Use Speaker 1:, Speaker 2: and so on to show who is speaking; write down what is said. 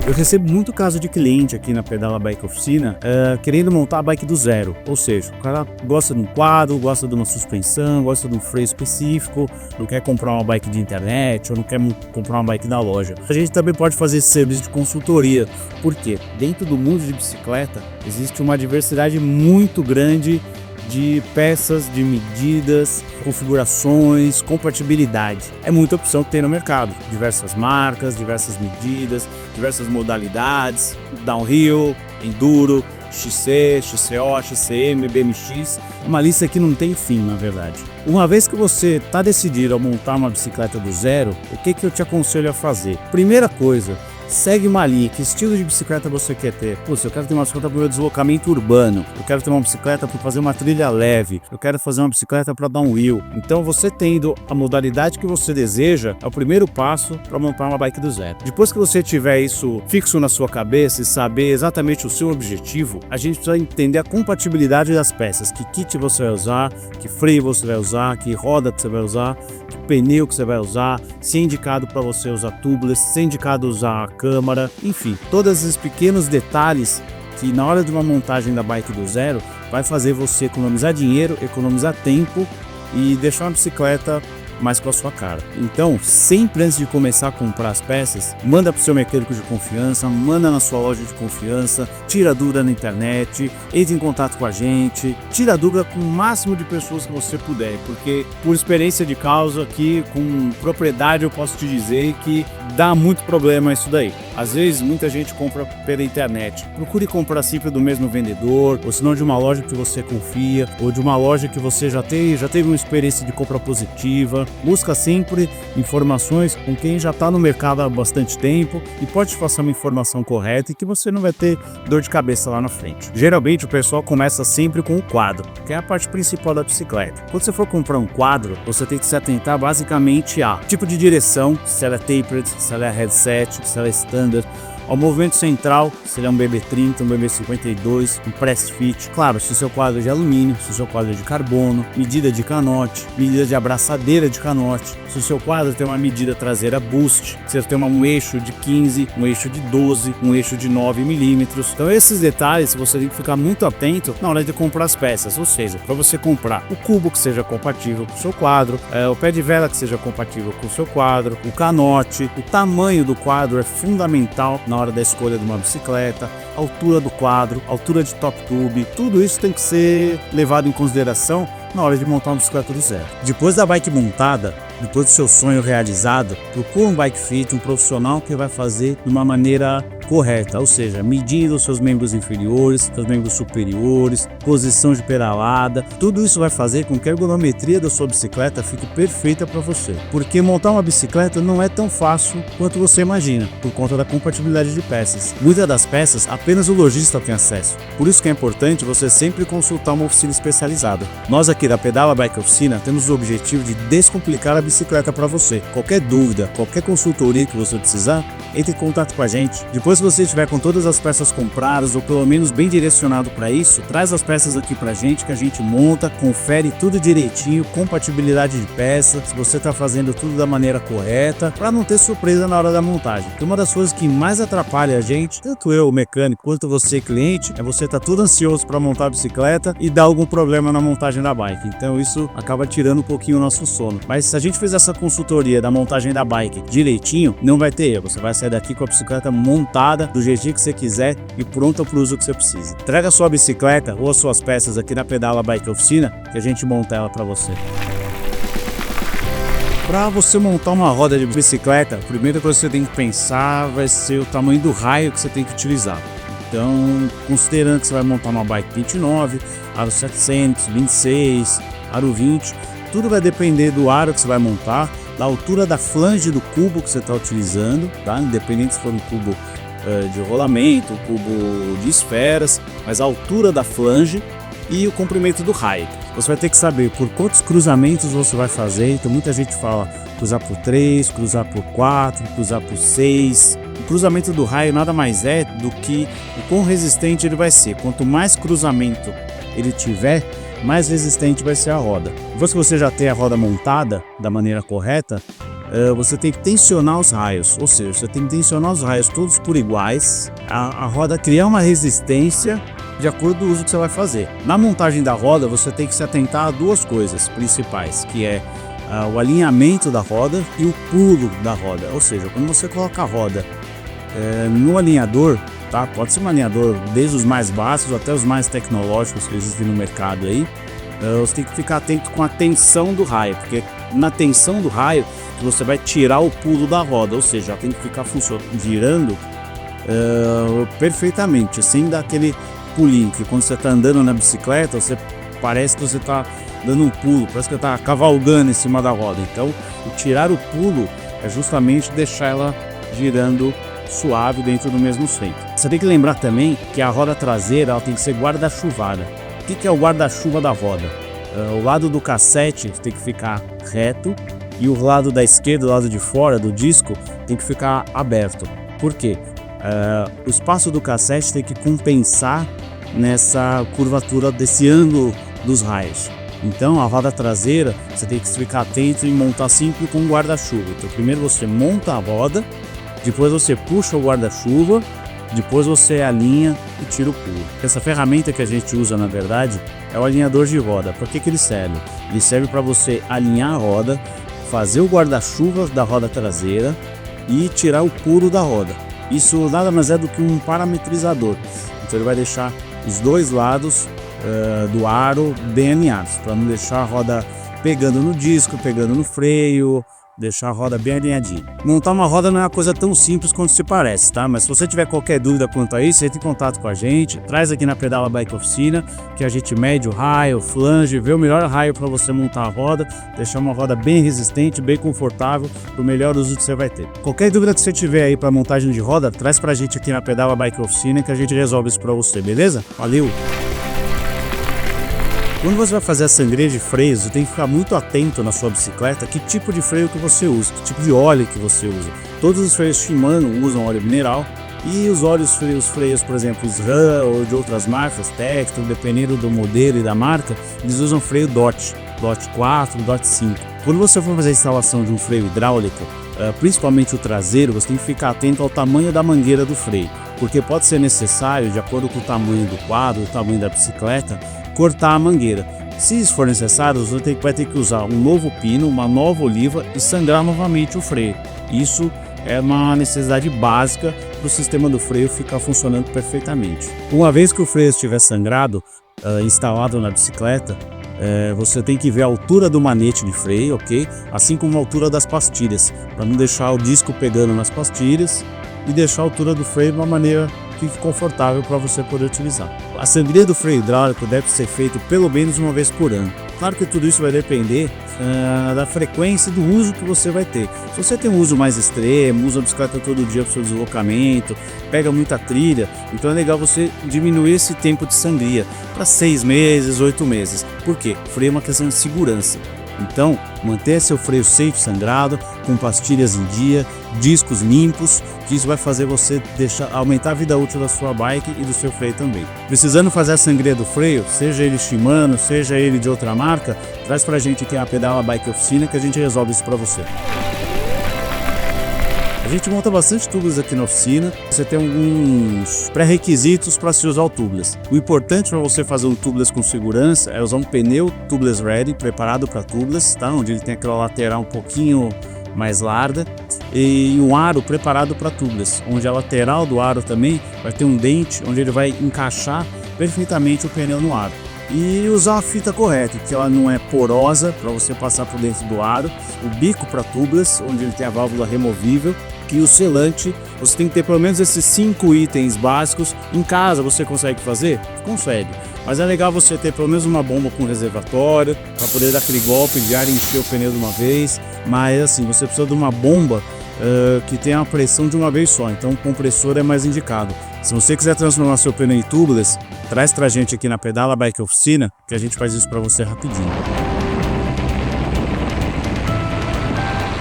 Speaker 1: Eu recebo muito caso de cliente aqui na Pedala Bike Oficina querendo montar a bike do zero. Ou seja, o cara gosta de um quadro, gosta de uma suspensão, gosta de um freio específico, não quer comprar uma bike de internet ou não quer comprar uma bike da loja. A gente também pode fazer esse serviço de consultoria, porque dentro do mundo de bicicleta existe uma diversidade muito grande de peças, de medidas, configurações, compatibilidade. É muita opção que tem no mercado. Diversas marcas, diversas medidas, diversas modalidades, downhill, enduro, XC, XCO, XCM, BMX. Uma lista que não tem fim, na verdade. Uma vez que você está decidido a montar uma bicicleta do zero, o que eu te aconselho a fazer? Primeira coisa, segue uma linha. Que estilo de bicicleta você quer ter? Pô, se eu quero ter uma bicicleta para o meu deslocamento urbano, eu quero ter uma bicicleta para fazer uma trilha leve, eu quero fazer uma bicicleta para downhill. Então você tendo a modalidade que você deseja é o primeiro passo para montar uma bike do zero. Depois que você tiver isso fixo na sua cabeça e saber exatamente o seu objetivo, a gente precisa entender a compatibilidade das peças. Que kit você vai usar, que freio você vai usar, que roda que você vai usar, que pneu que você vai usar, se é indicado para você usar tubeless, se é indicado usar câmara, enfim, todos esses pequenos detalhes que na hora de uma montagem da bike do zero vai fazer você economizar dinheiro, economizar tempo e deixar uma bicicleta mais com a sua cara. Então, sempre antes de começar a comprar as peças, manda para o seu mecânico de confiança, manda na sua loja de confiança, tira dúvida na internet, entre em contato com a gente, tira dúvida com o máximo de pessoas que você puder, porque por experiência de causa aqui, com propriedade, eu posso te dizer que dá muito problema isso daí. Às vezes, muita gente compra pela internet. Procure comprar sempre do mesmo vendedor, ou se não de uma loja que você confia, ou de uma loja que você já teve uma experiência de compra positiva. Busca sempre informações com quem já está no mercado há bastante tempo e pode te passar uma informação correta e que você não vai ter dor de cabeça lá na frente. Geralmente o pessoal começa sempre com o quadro, que é a parte principal da bicicleta. Quando você for comprar um quadro, você tem que se atentar basicamente a tipo de direção, se ela é tapered, se ela é headset, se ela é standard, ao movimento central, se ele é um BB30, um BB52, um press fit. Claro, se o seu quadro é de alumínio, se o seu quadro é de carbono, medida de canote, medida de abraçadeira de canote. Se o seu quadro tem uma medida traseira boost, se você tem um eixo de 15, um eixo de 12, um eixo de 9 milímetros. Então esses detalhes você tem que ficar muito atento na hora de comprar as peças. Ou seja, para você comprar o cubo que seja compatível com o seu quadro, o pé de vela que seja compatível com o seu quadro, o canote, o tamanho do quadro é fundamental na hora da escolha de uma bicicleta, a altura do quadro, a altura de top tube, tudo isso tem que ser levado em consideração na hora de montar uma bicicleta do zero. Depois da bike montada, depois do seu sonho realizado, procura um bike fit, um profissional que vai fazer de uma maneira correta, ou seja, medindo os seus membros inferiores, seus membros superiores, posição de pedalada, tudo isso vai fazer com que a ergonometria da sua bicicleta fique perfeita para você, porque montar uma bicicleta não é tão fácil quanto você imagina, por conta da compatibilidade de peças. Muitas das peças apenas o lojista tem acesso, por isso que é importante você sempre consultar uma oficina especializada. Nós aqui da Pedala Bike Oficina temos o objetivo de descomplicar a bicicleta para você. Qualquer dúvida, qualquer consultoria que você precisar, entre em contato com a gente. Depois que você estiver com todas as peças compradas, ou pelo menos bem direcionado para isso, traz as peças aqui pra gente que a gente monta, confere tudo direitinho, compatibilidade de peça, se você está fazendo tudo da maneira correta, para não ter surpresa na hora da montagem. Porque uma das coisas que mais atrapalha a gente, tanto eu, o mecânico, quanto você, cliente, é você estar tudo ansioso para montar a bicicleta e dar algum problema na montagem da bike. Então isso acaba tirando um pouquinho o nosso sono. Mas se a gente fizer essa consultoria da montagem da bike direitinho, não vai ter erro. Você vai sair daqui com a bicicleta montada do jeitinho que você quiser e pronta para o uso que você precisa. Traga a sua bicicleta ou as suas peças aqui na Pedala Bike Oficina que a gente monta ela para você. Para você montar uma roda de bicicleta, a primeira coisa que você tem que pensar vai ser o tamanho do raio que você tem que utilizar. Então, considerando que você vai montar uma bike 29, aro 700, 26, aro 20, tudo vai depender do aro que você vai montar, da altura da flange do cubo que você está utilizando, tá? Independente se for um cubo de rolamento, um cubo de esferas, mas a altura da flange e o comprimento do raio. Você vai ter que saber por quantos cruzamentos você vai fazer. Então muita gente fala cruzar por 3, cruzar por 4, cruzar por 6. O cruzamento do raio nada mais é do que o quão resistente ele vai ser. Quanto mais cruzamento ele tiver, mais resistente vai ser a roda. Depois que você já tem a roda montada da maneira correta, você tem que tensionar os raios, ou seja, você tem que tensionar os raios todos por iguais, a roda criar uma resistência de acordo com o uso que você vai fazer. Na montagem da roda, você tem que se atentar a duas coisas principais, que é o alinhamento da roda e o pulo da roda. Ou seja, quando você coloca a roda no alinhador, tá? Pode ser um alinhador desde os mais básicos até os mais tecnológicos que existem no mercado aí, você tem que ficar atento com a tensão do raio, porque na tensão do raio você vai tirar o pulo da roda, ou seja, ela tem que ficar girando perfeitamente, sem dar aquele pulinho, que quando você está andando na bicicleta, parece que você está dando um pulo, parece que está cavalgando em cima da roda. Então, o tirar o pulo é justamente deixar ela girando suave dentro do mesmo centro. Você tem que lembrar também que a roda traseira ela tem que ser guarda-chuvada. O que é o guarda-chuva da roda? O lado do cassete tem que ficar reto e o lado da esquerda, o lado de fora do disco, tem que ficar aberto. Por quê? O espaço do cassete tem que compensar nessa curvatura desse ângulo dos raios. Então a roda traseira você tem que ficar atento e montar sempre com guarda-chuva. Então primeiro você monta a roda, depois você puxa o guarda-chuva, depois você alinha e tira o pulo. Essa ferramenta que a gente usa na verdade é o alinhador de roda. Para que ele serve? Ele serve para você alinhar a roda, fazer o guarda-chuva da roda traseira e tirar o pulo da roda. Isso nada mais é do que um parametrizador. Então ele vai deixar os dois lados do aro bem alinhados, para não deixar a roda pegando no disco, pegando no freio, deixar a roda bem alinhadinha. Montar uma roda não é uma coisa tão simples quanto se parece, tá? Mas se você tiver qualquer dúvida quanto a isso, entre em contato com a gente, traz aqui na Pedala Bike Oficina, que a gente mede o raio, o flange, vê o melhor raio para você montar a roda, deixar uma roda bem resistente, bem confortável, para o melhor uso que você vai ter. Qualquer dúvida que você tiver aí para montagem de roda, traz pra gente aqui na Pedala Bike Oficina, que a gente resolve isso para você, beleza? Valeu! Quando você vai fazer a sangria de freios, você tem que ficar muito atento na sua bicicleta que tipo de freio que você usa, que tipo de óleo que você usa. Todos os freios Shimano usam óleo mineral e os freios, por exemplo, SRAM ou de outras marcas, Textor, dependendo do modelo e da marca, eles usam freio DOT 4, DOT 5. Quando você for fazer a instalação de um freio hidráulico, principalmente o traseiro, você tem que ficar atento ao tamanho da mangueira do freio, porque pode ser necessário, de acordo com o tamanho do quadro, o tamanho da bicicleta, cortar a mangueira. Se isso for necessário, você vai ter que usar um novo pino, uma nova oliva e sangrar novamente o freio. Isso é uma necessidade básica para o sistema do freio ficar funcionando perfeitamente. Uma vez que o freio estiver sangrado, instalado na bicicleta, você tem que ver a altura do manete de freio, ok? Assim como a altura das pastilhas, para não deixar o disco pegando nas pastilhas e deixar a altura do freio de uma maneira que fique confortável para você poder utilizar. A sangria do freio hidráulico deve ser feita pelo menos uma vez por ano. Claro que tudo isso vai depender da frequência do uso que você vai ter. Se você tem um uso mais extremo, usa a bicicleta todo dia para o seu deslocamento, pega muita trilha, então é legal você diminuir esse tempo de sangria para 6 meses, 8 meses. Por quê? O freio é uma questão de segurança. Então, manter seu freio sempre sangrado, com pastilhas em dia, discos limpos, que isso vai fazer você aumentar a vida útil da sua bike e do seu freio também. Precisando fazer a sangria do freio, seja ele Shimano, seja ele de outra marca, traz pra gente aqui a Pedala Bike Oficina que a gente resolve isso pra você. A gente monta bastante tubeless aqui na oficina. Você tem alguns pré-requisitos para se usar o tubeless. O importante para você fazer um tubeless com segurança é usar um pneu tubeless ready, preparado para tubeless, tá? Onde ele tem aquela lateral um pouquinho mais larga, e um aro preparado para tubeless, onde a lateral do aro também vai ter um dente onde ele vai encaixar perfeitamente o pneu no aro. E usar a fita correta, que ela não é porosa para você passar por dentro do aro, o bico para tubeless, onde ele tem a válvula removível, e o selante. Você tem que ter pelo menos esses 5 itens básicos. Em casa você consegue fazer? Consegue, mas é legal você ter pelo menos uma bomba com reservatório para poder dar aquele golpe de ar e encher o pneu de uma vez. Mas assim, você precisa de uma bomba que tenha a pressão de uma vez só, então o compressor é mais indicado. Se você quiser transformar seu pneu em tubeless, traz pra gente aqui na Pedala Bike Oficina, que a gente faz isso para você rapidinho.